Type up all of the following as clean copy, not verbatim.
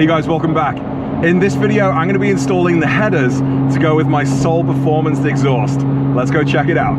Hey guys, welcome back. In this video, I'm going to be installing the headers to go with my Soul Performance exhaust. Let's go check it out.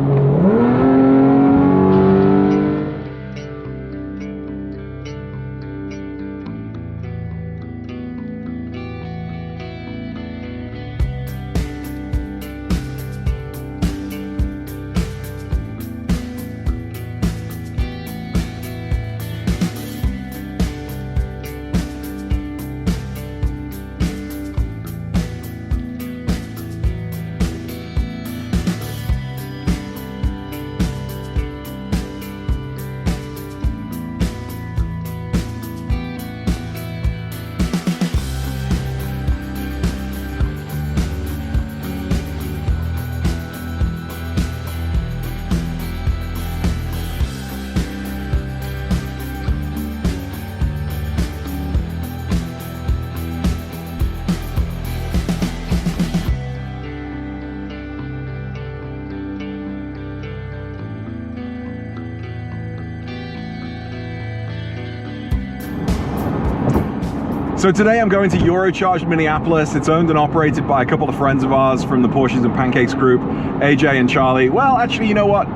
So today I'm going to EuroCharged Minneapolis. It's owned and operated by a couple of friends of ours from the Porsches and Pancakes group, AJ and Charlie. Well, actually, you know what?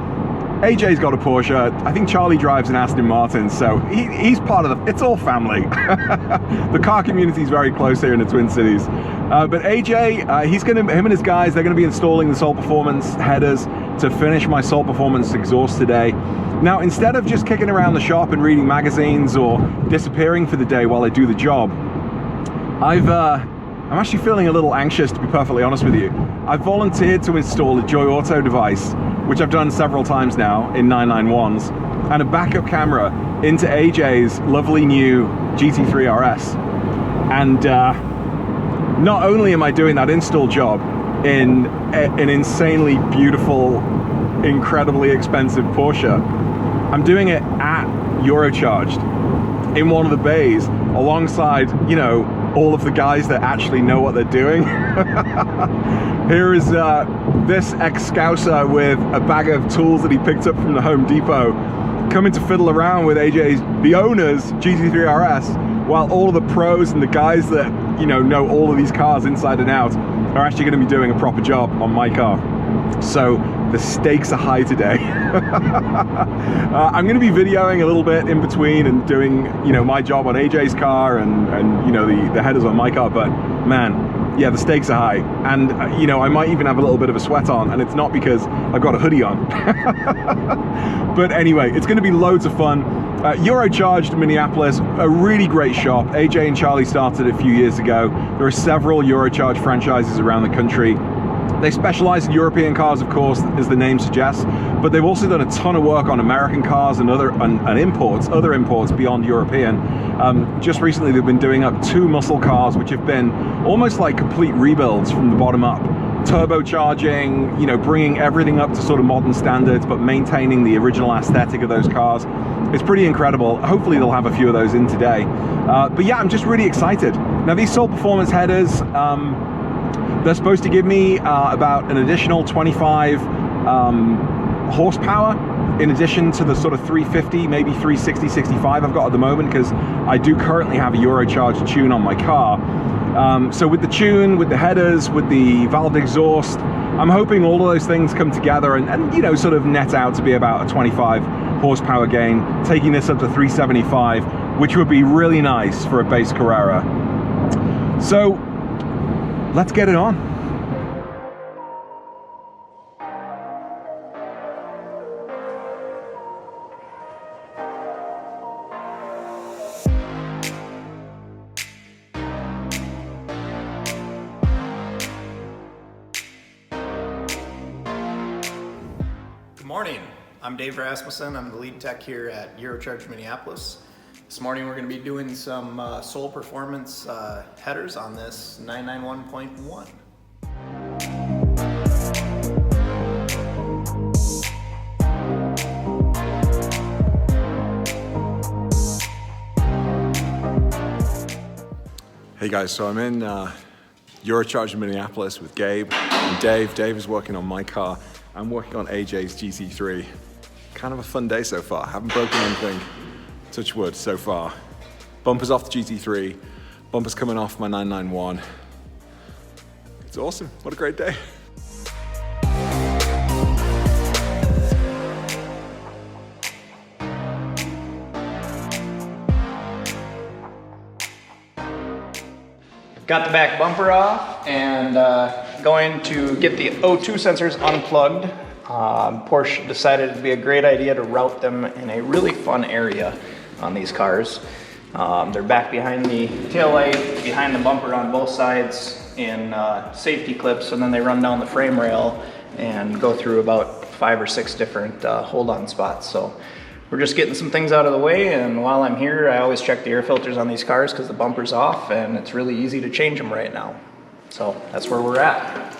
AJ's got a Porsche. I think Charlie drives an Aston Martin, so he's part of it's all family. The car community is very close here in the Twin Cities. But AJ, him and his guys, they're gonna be installing the Soul Performance headers to finish my Soul Performance exhaust today. Now, instead of just kicking around the shop and reading magazines or disappearing for the day while I do the job, I'm actually feeling a little anxious, to be perfectly honest with you. I've volunteered to install a Joy Auto device, which I've done several times now in 991s, and a backup camera into AJ's lovely new GT3 RS. And not only am I doing that install job in an insanely beautiful, incredibly expensive Porsche, I'm doing it at EuroCharged in one of the bays alongside, you know, all of the guys that actually know what they're doing. Here is this ex-scouser with a bag of tools that he picked up from the Home Depot, coming to fiddle around with the owner's GT3 RS, while all of the pros and the guys that, you know all of these cars inside and out are actually going to be doing a proper job on my car. So the stakes are high today. I'm going to be videoing a little bit in between and doing, my job on AJ's car and the headers on my car, but man, yeah, the stakes are high. And, I might even have a little bit of a sweat on, and it's not because I've got a hoodie on. But anyway, it's going to be loads of fun. EuroCharged Minneapolis, a really great shop. AJ and Charlie started a few years ago. There are several EuroCharged franchises around the country. They specialize in European cars, of course, as the name suggests, but they've also done a ton of work on American cars and other imports beyond European. Just recently, they've been doing up 2 muscle cars, which have been almost like complete rebuilds from the bottom up. Turbocharging, bringing everything up to sort of modern standards, but maintaining the original aesthetic of those cars. It's pretty incredible. Hopefully they'll have a few of those in today. But yeah, I'm just really excited. Now, these Soul Performance headers, they're supposed to give me about an additional 25 horsepower in addition to the sort of 350, maybe 360, 65 I've got at the moment, because I do currently have a EuroCharged tune on my car. So with the tune, with the headers, with the valved exhaust, I'm hoping all of those things come together and sort of net out to be about a 25 horsepower gain, taking this up to 375, which would be really nice for a base Carrera. So let's get it on. Good morning. I'm Dave Rasmussen. I'm the lead tech here at EuroCharged Minneapolis. This morning we're going to be doing some Soul Performance headers on this 991.1. Hey guys, so I'm in EuroCharged Minneapolis with Gabe and Dave. Dave is working on my car. I'm working on AJ's GT3. Kind of a fun day so far. Haven't broken anything, touch wood, so far. Bumpers off the GT3. Bumper's coming off my 991. It's awesome. What a great day. Got the back bumper off and going to get the O2 sensors unplugged. Porsche decided it'd be a great idea to route them in a really fun area on these cars. They're back behind the taillight, behind the bumper on both sides in safety clips, and then they run down the frame rail and go through about 5 or 6 different hold-on spots. So we're just getting some things out of the way, and while I'm here, I always check the air filters on these cars because the bumper's off and it's really easy to change them right now. So that's where we're at.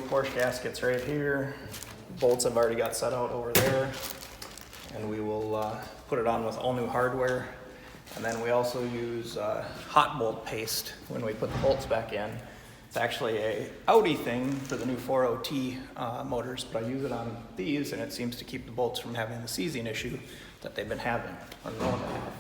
Porsche gaskets right here. Bolts I've already got set out over there, and we will put it on with all new hardware. And then we also use hot bolt paste when we put the bolts back in. It's actually a Audi thing for the new 40T motors, but I use it on these, and it seems to keep the bolts from having the seizing issue that they've been having or known to have.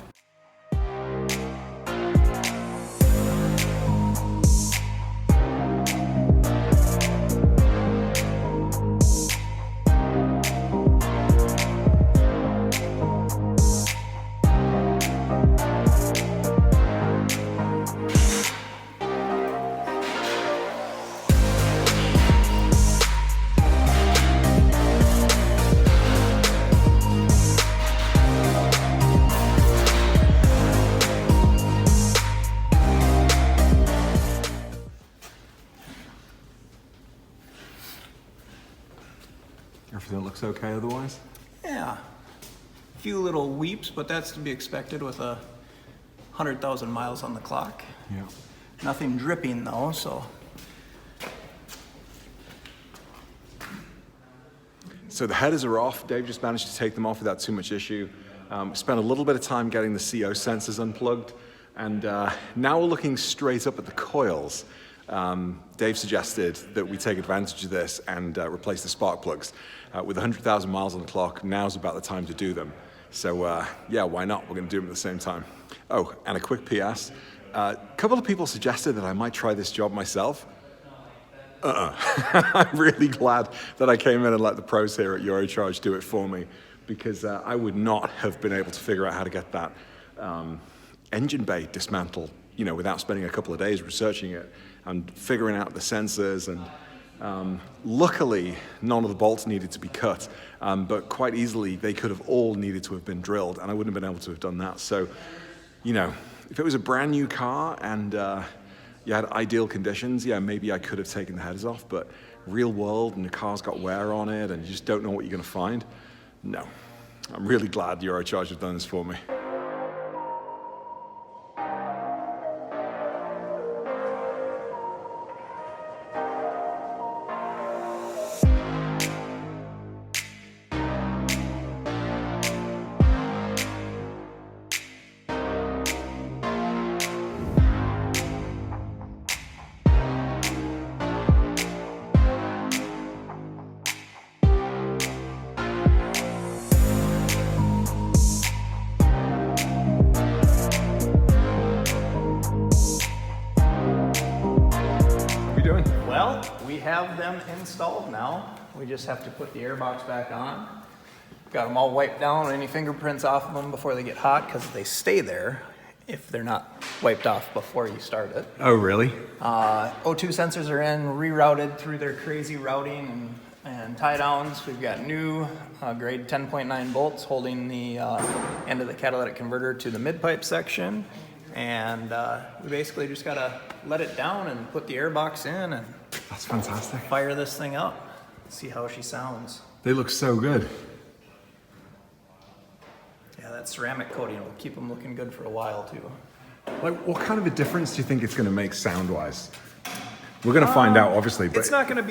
Everything looks okay otherwise? Yeah, a few little weeps, but that's to be expected with 100,000 miles on the clock. Yeah. Nothing dripping though, so. So the headers are off. Dave just managed to take them off without too much issue. Spent a little bit of time getting the CO sensors unplugged, and now we're looking straight up at the coils. Dave suggested that we take advantage of this and replace the spark plugs. With 100,000 miles on the clock, now's about the time to do them. So yeah, why not? We're going to do them at the same time. Oh, and a quick PS. A couple of people suggested that I might try this job myself. I'm really glad that I came in and let the pros here at EuroCharged do it for me, because I would not have been able to figure out how to get that engine bay dismantled, you know, without spending a couple of days researching it and figuring out the sensors. And luckily, none of the bolts needed to be cut, but quite easily they could have all needed to have been drilled, and I wouldn't have been able to have done that. So, you know, if it was a brand new car and you had ideal conditions, yeah, maybe I could have taken the headers off, but real world and the car's got wear on it and you just don't know what you're going to find, no. I'm really glad EuroCharged have done this for me. Well, we have them installed now. We just have to put the airbox back on. Got them all wiped down, any fingerprints off of them before they get hot, because they stay there if they're not wiped off before you start it. Oh, really? O2 sensors are in, rerouted through their crazy routing And tie downs, we've got new grade 10.9 bolts holding the end of the catalytic converter to the mid-pipe section. And we basically just gotta let it down and put the air box in and That's fantastic. fire this thing up. See how she sounds. They look so good. Yeah, that ceramic coating will keep them looking good for a while too. Like, what kind of a difference do you think it's going to make sound-wise? We're going to find out, obviously. But It's not going to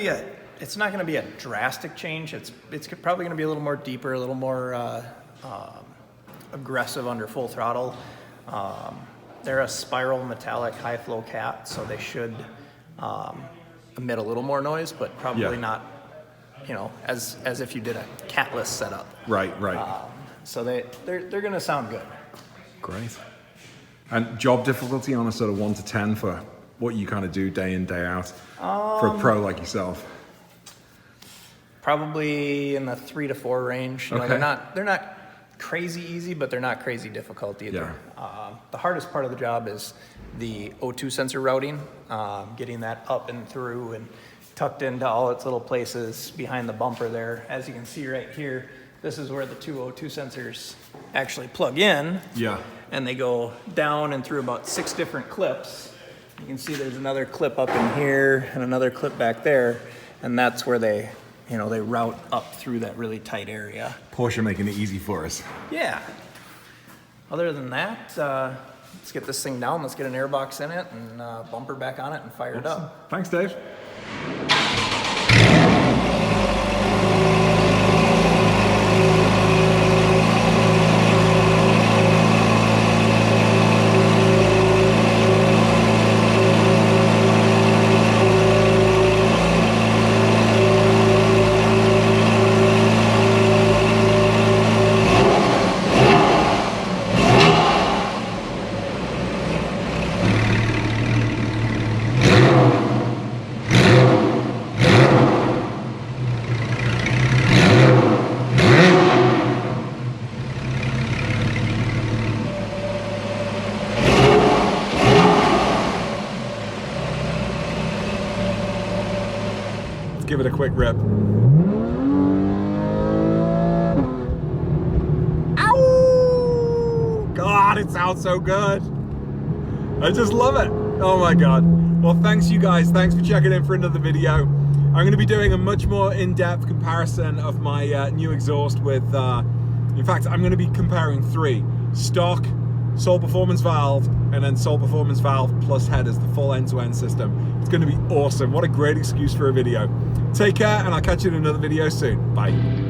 be a drastic change. It's probably going to be a little more deeper, a little more aggressive under full throttle. They're a spiral metallic high flow cat, so they should emit a little more noise, but probably not, you know, as if you did a catless setup. Right. So they're going to sound good. Great. And job difficulty on a sort of 1 to 10 for what you kind of do day in, day out for a pro like yourself? Probably in the 3 to 4 range. You know, Okay. they're not crazy easy, but they're not crazy difficult either. Yeah. The hardest part of the job is the O2 sensor routing, getting that up and through and tucked into all its little places behind the bumper there. As you can see right here, this is where the 2 O2 sensors actually plug in. Yeah. And they go down and through about 6 different clips. You can see there's another clip up in here and another clip back there, and that's where they route up through that really tight area. Porsche making it easy for us. Yeah. Other than that, let's get this thing down. Let's get an airbox in it and bumper back on it and fire it up. Thanks, Dave. Give it a quick rip. Ow! God, it sounds so good. I just love it. Oh my God. Well, thanks you guys. Thanks for checking in for another video. I'm going to be doing a much more in-depth comparison of my new exhaust with, in fact, I'm going to be comparing 3. Stock, Soul Performance Valve, and then Soul Performance Valve plus headers, the full end-to-end system. It's going to be awesome. What a great excuse for a video. Take care, and I'll catch you in another video soon. Bye.